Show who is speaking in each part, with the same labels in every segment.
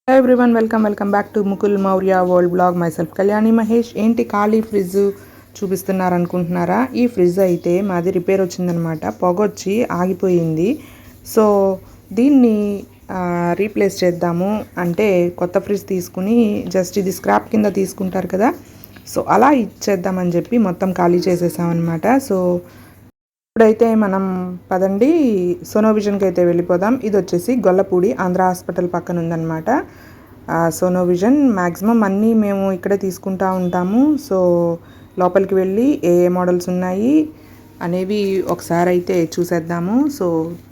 Speaker 1: Hello everyone welcome back to Mukul Maurya world blog myself Kalyani Mahesh. ఏంటి ఖాళీ fridge చూపిస్తున్నారు అనుకుంటున్నారా? ఈ ఫ్రిడ్జ్ అయితే మాది రిపేర్ వచ్చిందనమాట, పొగొచ్చి ఆగిపోయింది. సో దీన్ని రీప్లేస్ చేద్దాము అంటే కొత్త ఫ్రిడ్జ్ తీసుకుని జస్ట్ ఇది స్క్రాప్ కింద తీసుకుంటారు కదా, సో అలా ఇచ్చేద్దామని చెప్పి మొత్తం ఖాళీ చేసేసామన్నమాట. సో ఇప్పుడైతే మనం పదండి సోనోవిజన్కి అయితే వెళ్ళిపోదాం. ఇది వచ్చేసి గొల్లపూడి ఆంధ్ర హాస్పిటల్ పక్కన ఉందన్నమాట. సోనోవిజన్ మ్యాక్సిమం అన్నీ మేము ఇక్కడే తీసుకుంటూ ఉంటాము. సో లోపలికి వెళ్ళి ఏ ఏ మోడల్స్ ఉన్నాయి అనేవి ఒకసారి అయితే చూసేద్దాము. సో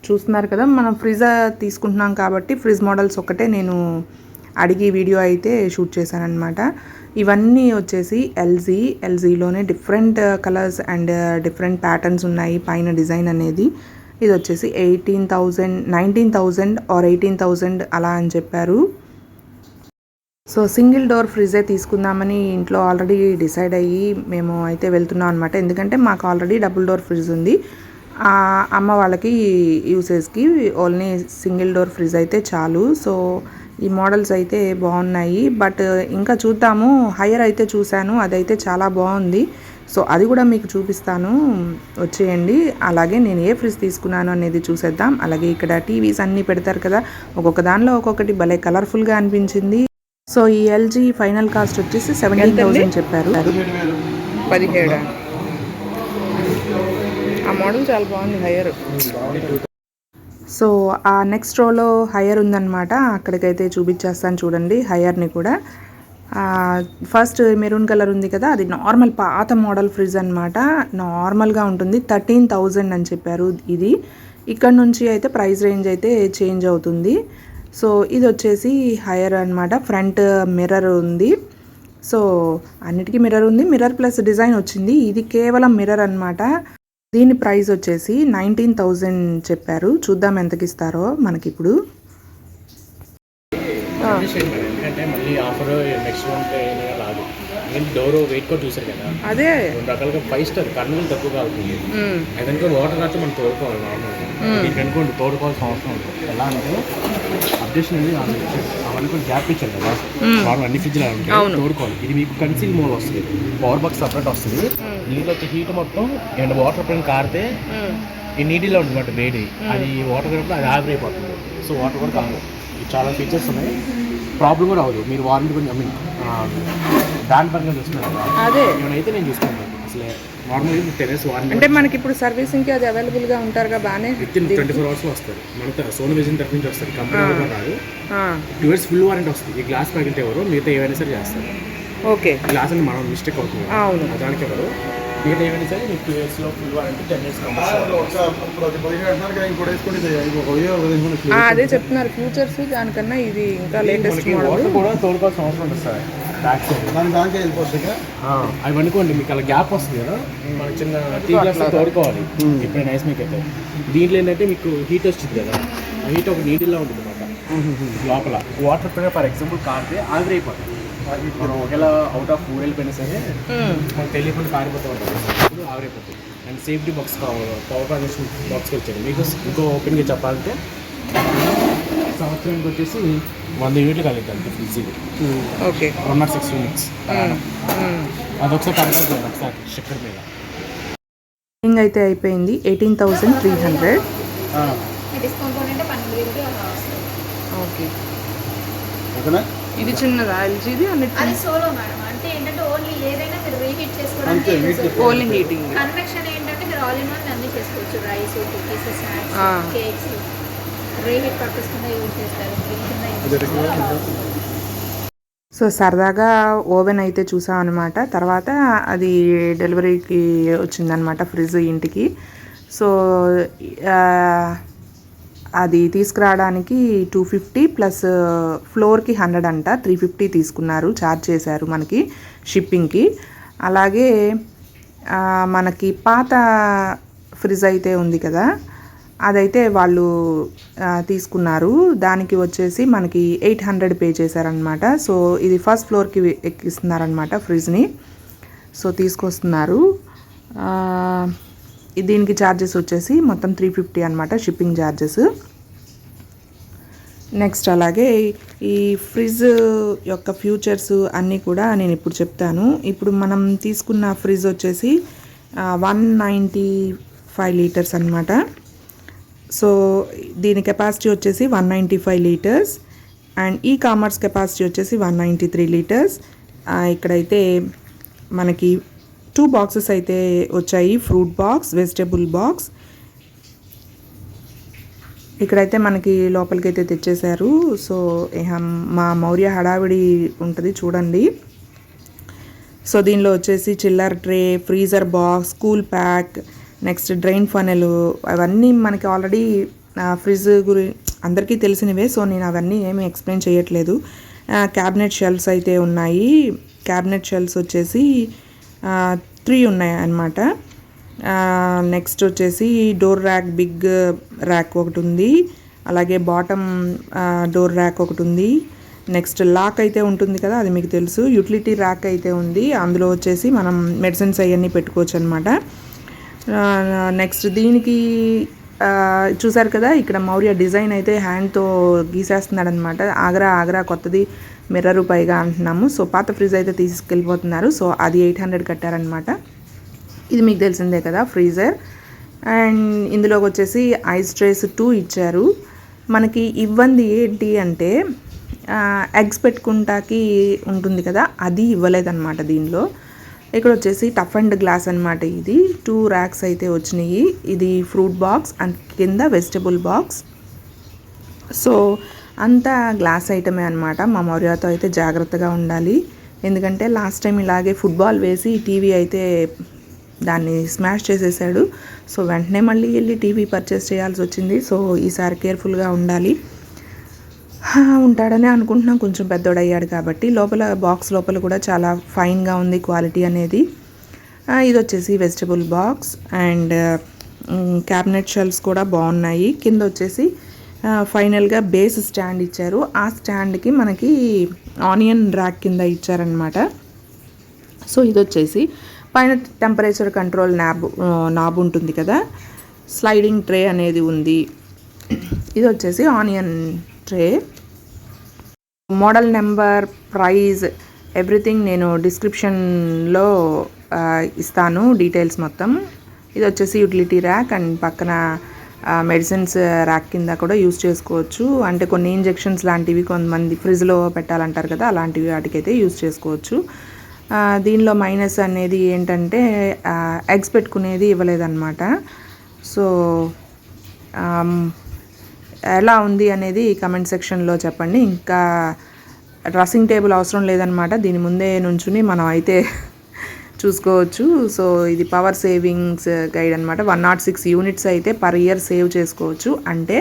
Speaker 1: చూస్తున్నారు కదా, మనం ఫ్రిడ్జ్ తీసుకుంటున్నాం కాబట్టి ఫ్రిడ్జ్ మోడల్స్ ఒకటే నేను అడిగి వీడియో అయితే షూట్ చేశానమాట. ఇవన్నీ వచ్చేసి ఎల్జీలోనే different colours and different patterns ఉన్నాయి పైన డిజైన్ అనేది. ఇది వచ్చేసి 18,000 19,000 ఆర్ 18,000 అలా అని చెప్పారు. సో సింగిల్ డోర్ ఫ్రిడ్జే తీసుకుందామని ఇంట్లో ఆల్రెడీ డిసైడ్ అయ్యి మేము అయితే వెళ్తున్నాం అనమాట. ఎందుకంటే మాకు ఆల్రెడీ డబుల్ డోర్ ఫ్రిడ్జ్ ఉంది. అమ్మ వాళ్ళకి యూసేజ్కి ఓన్లీ సింగిల్ డోర్ ఫ్రిడ్జ్ అయితే చాలు. సో ఈ మోడల్స్ అయితే బాగున్నాయి, బట్ ఇంకా చూద్దాము. హైయర్ అయితే చూశాను, అదైతే చాలా బాగుంది. సో అది కూడా మీకు చూపిస్తాను, వచ్చేయండి. అలాగే నేను ఏ ఫ్రిడ్జ్ తీసుకున్నాను అనేది చూసేద్దాం. అలాగే ఇక్కడ టీవీస్ అన్నీ పెడతారు కదా, ఒక్కొక్క దానిలో ఒక్కొక్కటి భలే కలర్ఫుల్గా అనిపించింది. సో ఈ ఎల్జీ ఫైనల్ కాస్ట్ వచ్చేసి 17,000 చెప్పారు. 17. ఆ మోడల్ చాలా బాగుంది, హైయర్. సో ఆ నెక్స్ట్ రోలో హైయర్ ఉందన్నమాట, అక్కడికైతే చూపించేస్తాను చూడండి హైయర్ని కూడా. ఫస్ట్ మెరూన్ కలర్ ఉంది కదా, అది నార్మల్ పాత మోడల్ ఫ్రిడ్జ్ అనమాట. నార్మల్గా ఉంటుంది. 13,000 అని చెప్పారు. ఇది ఇక్కడ నుంచి అయితే ప్రైస్ రేంజ్ అయితే చేంజ్ అవుతుంది. సో ఇది వచ్చేసి హైయర్ అనమాట. ఫ్రంట్ మిర్రర్ ఉంది. సో అన్నిటికీ మిర్రర్ ఉంది, మిర్రర్ ప్లస్ డిజైన్ వచ్చింది. ఇది కేవలం మిర్రర్ అనమాట. దీని ప్రైస్ వచ్చేసి 19,000 చెప్పారు. చూద్దాం ఎంతకి ఇస్తారో మనకి ఇప్పుడు.
Speaker 2: డోర్ వెయిట్ కూడా చూసారు కదా,
Speaker 1: అదే
Speaker 2: 2 రకాలుగా 5 స్టార్ కర్నూలు తక్కువ అవుతుంది. అదనుకో వాటర్ రాస్తే మనం తోడుకోవాలి. నార్మల్గా అనుకోండి తోడుకోవాల్సిన అవసరం ఉంటుంది. ఎలా అంటే అబ్జెక్షన్ అనేది అవన్నీ కూడా గ్యాప్ ఇచ్చారు కదా, వాళ్ళు అన్ని ఫ్రిడ్జ్లు ఉంటాయి, తోడుకోవాలి. ఇది మీకు కన్సీల్ మోడ్ వస్తుంది, పవర్ బాక్స్ సపరేట్ వస్తుంది. దీంట్లో వచ్చే హీట్ మొత్తం ఏమైనా వాటర్ ఎప్పుడైనా కారితే ఈ నీటిలో ఉంటుంది అన్నమాట వేడి, అది వాటర్ కడితే అది ఆవిరైపోతుంది. సో వాటర్ కూడా కాదు. చాలా ఫీచర్స్ ఉన్నాయి, ప్రాబ్లం కూడా అవ్వదు. మీరు వారంటీ కూడా దాని పరంగా చూస్తున్నారు కదా, అదే ఏమైతే నేను చూసుకుంటాను. అసలు నార్మల్గా 10 years వారంటీ
Speaker 1: అంటే మనకి ఇప్పుడు సర్వీసింగ్కి అది అవైలబుల్గా ఉంటారుగా, బాగానే.
Speaker 2: విత్ ఇన్ 24 hours వస్తారు. మన సోనోవిజన్ తరఫు నుంచి వస్తారు, కంపెనీ కూడా రాదు. 2 years ఫుల్ వారంటీ వస్తుంది. ఈ గ్లాస్ ప్యాకెట్ ఎవరు మిగతా ఏవైనా సరే చేస్తారు.
Speaker 1: ఓకే,
Speaker 2: గ్లాస్ అని మనం మిస్టేక్ అవుతుంది, అవును, దానికి ఎవరు మిగతా ఏమైనా సరే మీకు 2 years ఫుల్ వారంటీ, 10 years
Speaker 1: అదే చెప్తున్నారు ఫ్యూచర్స్. దానికన్నా ఇది ఇంకా లేటెస్ట్ మోడల్
Speaker 2: కూడా తోడుకోవాల్సిన అవసరం ఉంటుంది సార్. బ్యాక్ సైడ్ అవి అనుకోండి మీకు అలా గ్యాప్ వస్తుంది కదా, మన చిన్న టీ గ్లాస్ తోడుకోవాలి ఎప్పుడైనా నైస్ మీకు అయితే. దీంట్లో ఏంటంటే మీకు హీట్ వచ్చింది కదా, ఆ హీట్ ఒక నీటిలో ఉంటుంది అన్నమాట. లోపల వాటర్ పైన ఫర్ ఎగ్జాంపుల్ కారితే ఆవిరైపోతుంది. మనం ఒకవేళ అవుట్ ఆఫ్ ఊరు వెళ్ళిపోయినా సరే మనకు తెలియకుండా కారిపోతూ ఉంటుంది, ఆవిరైపోతుంది. And safety box power transmission బాక్స్కి వచ్చాడు. మీకు ఇంకో ఓపెన్గా చెప్పాలంటే సంవత్సరానికి వచ్చేసి 100 యూనిట్లు కలిగింది ఫ్రిడ్జ్.
Speaker 1: Okay,
Speaker 2: 106 units. అదొకసారి కంపేర్ చేయాలి ఒకసారి చక్కెర మీద.
Speaker 1: అయితే అయిపోయింది 18,300. ఓకే, ఇది చిన్నదా ఎల్జీది?
Speaker 3: అది సోలో మేడం. అంటే ఏంటంటే ఓన్లీ ఏదైనా మీరు రీహీట్ చేసుకోవడానికి,
Speaker 1: ఓన్లీ హీటింగ్.
Speaker 3: కన్వెక్షన్ ఏంటంటే మీరు ఆల్ ఇన్ వన్ అన్నీ చేసుకోవచ్చు. Rice, cookies, snacks, cakes reheat purpose కింద యూజ్ చేస్తారు.
Speaker 1: సో సరదాగా ఓవెన్ అయితే చూసాం అనమాట. తర్వాత అది డెలివరీకి వచ్చిందనమాట ఫ్రిడ్జ్ ఇంటికి. సో అది తీసుకురావడానికి 250 ప్లస్ ఫ్లోర్కి 100 అంట, 350 తీసుకున్నారు, ఛార్జ్ చేశారు మనకి షిప్పింగ్కి. అలాగే మనకి పాత ఫ్రిడ్జ్ అయితే ఉంది కదా, అదైతే వాళ్ళు తీసుకున్నారు. దానికి వచ్చేసి మనకి 800 పే చేశారనమాట. సో ఇది ఫస్ట్ ఫ్లోర్కి ఎక్కిస్తున్నారనమాట ఫ్రిడ్జ్ని. సో తీసుకొస్తున్నారు. దీనికి ఛార్జెస్ వచ్చేసి మొత్తం 350 అనమాట, షిప్పింగ్ ఛార్జెస్. నెక్స్ట్ అలాగే ఈ ఫ్రిడ్జ్ యొక్క ఫ్యూచర్స్ అన్నీ కూడా నేను ఇప్పుడు చెప్తాను. ఇప్పుడు మనం తీసుకున్న ఫ్రిడ్జ్ వచ్చేసి 195 లీటర్స్ అనమాట. సో దీని కెపాసిటీ వచ్చేసి 195 litres and e commerce capacity వచ్చేసి 193 లీటర్స్. ఇక్కడైతే మనకి 2 బాక్సెస్ అయితే వచ్చాయి, ఫ్రూట్ బాక్స్, వెజిటేబుల్ బాక్స్. ఇక్కడైతే మనకి లోపలికైతే తెచ్చేశారు. సో మా మౌర్య హడావిడి ఉంటుంది చూడండి. సో దీనిలో వచ్చేసి chiller tray, freezer box, cool pack, next drain funnel, అవన్నీ మనకి ఆల్రెడీ ఫ్రిడ్జ్ అందరికీ తెలిసినవే. సో నేను అవన్నీ ఏమీ ఎక్స్ప్లెయిన్ చేయట్లేదు. క్యాబినెట్ షెల్ఫ్స్ అయితే ఉన్నాయి. క్యాబినెట్ షెల్ఫ్స్ వచ్చేసి 3 ఉన్నాయి అన్నమాట. నెక్స్ట్ వచ్చేసి డోర్ ర్యాక్, బిగ్ ర్యాక్ ఒకటి ఉంది. అలాగే బాటమ్ డోర్ ర్యాక్ ఒకటి ఉంది. నెక్స్ట్ లాక్ అయితే ఉంటుంది కదా, అది మీకు తెలుసు. యూటిలిటీ ర్యాక్ అయితే ఉంది, అందులో వచ్చేసి మనం మెడిసిన్స్ అవన్నీ పెట్టుకోవచ్చు అనమాట. నెక్స్ట్ దీనికి చూసారు కదా, ఇక్కడ మౌర్య డిజైన్ అయితే హ్యాండ్తో గీసేస్తున్నాడు అనమాట. ఆగ్రా కొత్తది మిర్రర్ పైగా అంటున్నాము. సో పాత ఫ్రిడ్జ్ అయితే తీసుకెళ్ళిపోతున్నారు. సో అది 800 కట్టారనమాట. ఇది మీకు తెలిసిందే కదా ఫ్రీజర్. అండ్ ఇందులోకి వచ్చేసి ఐస్ ట్రేస్ 2 ఇచ్చారు. మనకి ఇవ్వండి ఏంటి అంటే ఎగ్స్ పెట్టుకుంటాకి ఉంటుంది కదా, అది ఇవ్వలేదన్నమాట దీనిలో. ఇక్కడ వచ్చేసి టఫ్ అండ్ గ్లాస్ అనమాట. ఇది 2 ర్యాక్స్ అయితే వచ్చినాయి. ఇది ఫ్రూట్ బాక్స్ అండ్ కింద వెజిటబుల్ బాక్స్. సో అంతా గ్లాస్ ఐటమే అనమాట. మా మౌర్యతో అయితే జాగ్రత్తగా ఉండాలి, ఎందుకంటే లాస్ట్ టైం ఇలాగే ఫుట్బాల్ వేసి టీవీ అయితే దాన్ని స్మాష్ చేసేసాడు. సో వెంటనే మళ్ళీ వెళ్ళి టీవీ పర్చేస్ చేయాల్సి వచ్చింది. సో ఈసారి కేర్ఫుల్గా ఉండాలి. ఉంటాడనే అనుకుంటున్నాం, కొంచెం పెద్దోడయ్యాడు కాబట్టి. లోపల బాక్స్ లోపల కూడా చాలా ఫైన్గా ఉంది క్వాలిటీ అనేది. ఇది వచ్చేసి vegetable box and cabinet shelves కూడా బాగున్నాయి. కింద వచ్చేసి ఫైనల్గా బేస్ స్టాండ్ ఇచ్చారు. ఆ స్టాండ్కి మనకి ఆనియన్ ర్యాక్ కింద ఇచ్చారనమాట. సో ఇది వచ్చేసి పైన టెంపరేచర్ కంట్రోల్ నాబ్ ఉంటుంది కదా, స్లైడింగ్ ట్రే అనేది ఉంది. ఇది వచ్చేసి onion tray. Model number, price, everything నేను డిస్క్రిప్షన్లో ఇస్తాను డీటెయిల్స్ మొత్తం. ఇది వచ్చేసి యూటిలిటీ ర్యాక్ అండ్ పక్కన మెడిసిన్స్ ర్యాక్ కింద కూడా యూస్ చేసుకోవచ్చు. అంటే కొన్ని ఇంజెక్షన్స్ లాంటివి కొంతమంది ఫ్రిడ్జ్లో పెట్టాలంటారు కదా, అలాంటివి వాటికైతే యూస్ చేసుకోవచ్చు. దీనిలో మైనస్ అనేది ఏంటంటే ఎగ్స్ పెట్టుకునేది ఇవ్వలేదన్నమాట. సో ఎలా ఉంది అనేది కమెంట్ సెక్షన్లో చెప్పండి. ఇంకా డ్రెస్సింగ్ టేబుల్ అవసరం లేదనమాట, దీని ముందే నుంచుని మనం అయితే చూసుకోవచ్చు. సో ఇది పవర్ సేవింగ్స్ గైడ్ అనమాట. 106 యూనిట్స్ అయితే పర్ ఇయర్ సేవ్ చేసుకోవచ్చు. అంటే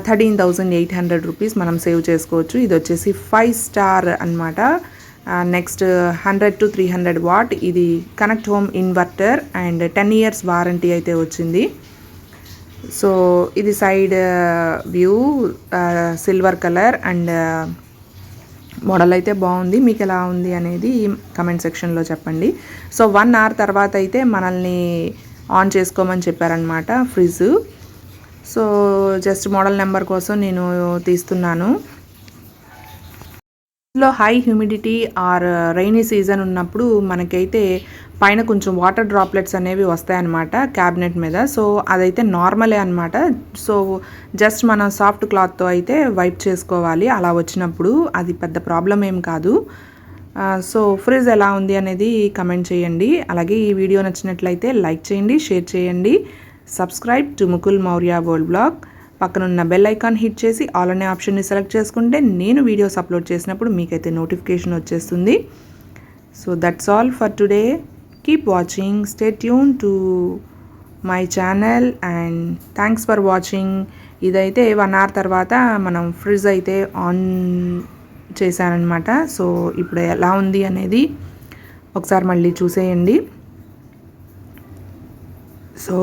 Speaker 1: 13,800 రూపీస్ మనం సేవ్ చేసుకోవచ్చు. ఇది వచ్చేసి 5 స్టార్ అనమాట. Next 100 to 300 watt. ఇది connect home inverter and 10 years warranty అయితే వచ్చింది. సో ఇది side view, silver colour and model అయితే బాగుంది. మీకు ఎలా ఉంది అనేది కమెంట్ సెక్షన్లో చెప్పండి. సో 1 hour తర్వాత అయితే మనల్ని ఆన్ చేసుకోమని చెప్పారనమాట fridge. So just model number కోసం నేను తీస్తున్నాను. Low high humidity or rainy season ఉన్నప్పుడు మనకైతే పైన కొంచెం వాటర్ డ్రాప్లెట్స్ అనేవి వస్తాయన్నమాట క్యాబినెట్ మీద. సో అదైతే నార్మలే అనమాట. సో జస్ట్ మనం సాఫ్ట్ క్లాత్తో అయితే వైప్ చేసుకోవాలి. అలా వచ్చినప్పుడు అది పెద్ద ప్రాబ్లం ఏం కాదు. సో ఫ్రిడ్జ్ ఎలా ఉంది అనేది కమెంట్ చేయండి. అలాగే ఈ వీడియో నచ్చినట్లయితే లైక్ చేయండి, షేర్ చేయండి. Subscribe to Mukul Maurya world blog. పక్కనున్న బెల్ ఐకాన్ హిట్ చేసి ఆల్ అనే ఆప్షన్ని సెలెక్ట్ చేసుకుంటే నేను వీడియోస్ అప్లోడ్ చేసినప్పుడు మీకైతే నోటిఫికేషన్ వచ్చేస్తుంది. So that's all for today. Keep watching, stay tune to my channel and thanks for watching. ఇదైతే 1 hour తర్వాత మనం ఫ్రిడ్జ్ అయితే ఆన్ చేశానమాట. సో ఇప్పుడు ఎలా ఉంది అనేది ఒకసారి మళ్ళీ చూసేయండి. సో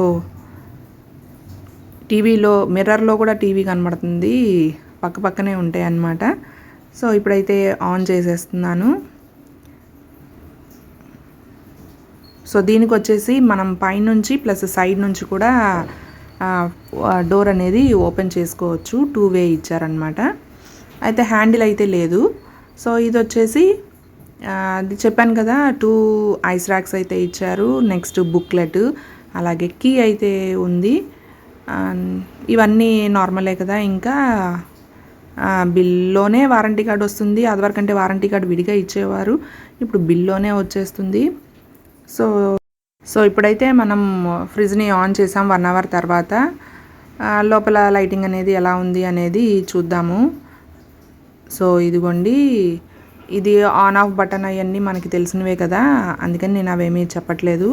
Speaker 1: టీవీలో మిర్రర్లో కూడా టీవీ కనబడుతుంది, పక్క పక్కనే ఉంటాయి అన్నమాట. సో ఇప్పుడైతే ఆన్ చేసేస్తున్నాను. సో దీనికి వచ్చేసి మనం పైనుంచి ప్లస్ సైడ్ నుంచి కూడా డోర్ అనేది ఓపెన్ చేసుకోవచ్చు. 2 way ఇచ్చారనమాట. అయితే హ్యాండిల్ అయితే లేదు. సో ఇది వచ్చేసి అది చెప్పాను కదా, 2 ఐస్ ర్యాక్స్ అయితే ఇచ్చారు. నెక్స్ట్ బుక్లెట్, అలాగే కీ అయితే ఉంది. ఇవన్నీ నార్మలే కదా. ఇంకా బిల్లోనే వారంటీ కార్డు వస్తుంది. అదివరకంటే వారంటీ కార్డు విడిగా ఇచ్చేవారు, ఇప్పుడు బిల్లోనే వచ్చేస్తుంది. సో ఇప్పుడైతే మనం ఫ్రిడ్జ్ని ఆన్ చేసాం 1 అవర్ తర్వాత. లోపల లైటింగ్ అనేది ఎలా ఉంది అనేది చూద్దాము. సో ఇదిగోండి, ఇది ఆన్ ఆఫ్ బటన్ అవన్నీ మనకి తెలిసినవే కదా, అందుకని నేను అవేమీ చెప్పట్లేదు.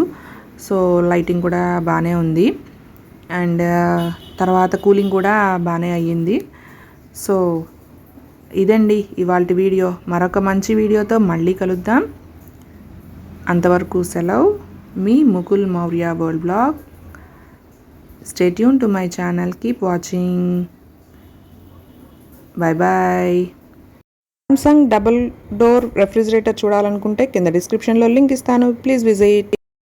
Speaker 1: సో లైటింగ్ కూడా బాగానే ఉంది, అండ్ తర్వాత కూలింగ్ కూడా బాగానే అయ్యింది. సో ఇదండి ఇవాల్టి వీడియో. మరొక మంచి వీడియోతో మళ్ళీ కలుద్దాం. అంతవరకు సెలవు. మీ Mukul Maurya world blog. Stay tune to my channel. Keep watching. Bye bye. Samsung double door refrigerator చూడాలనుకుంటే కింద డిస్క్రిప్షన్లో లింక్ ఇస్తాను. Please visit.